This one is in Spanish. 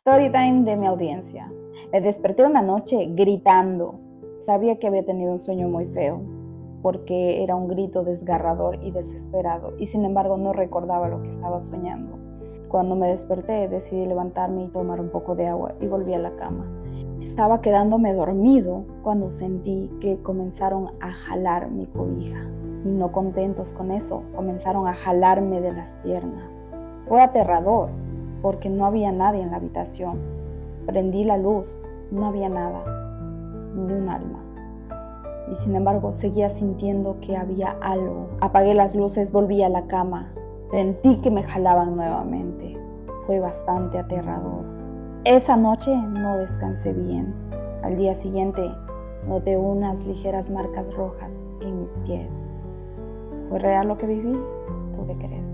Storytime de mi audiencia. Me desperté una noche gritando. Sabía que había tenido un sueño muy feo, porque era un grito desgarrador y desesperado, y sin embargo no recordaba lo que estaba soñando. Cuando me desperté, decidí levantarme y tomar un poco de agua y volví a la cama. Estaba quedándome dormido cuando sentí que comenzaron a jalar mi cobija, y no contentos con eso, comenzaron a jalarme de las piernas. Fue aterrador, porque no había nadie en la habitación. Prendí la luz, no había nada, ni un alma. Y sin embargo seguía sintiendo que había algo. Apagué las luces, volví a la cama. Sentí que me jalaban nuevamente. Fue bastante aterrador. Esa noche no descansé bien. Al día siguiente noté unas ligeras marcas rojas en mis pies. ¿Fue real lo que viví? ¿Tú qué crees?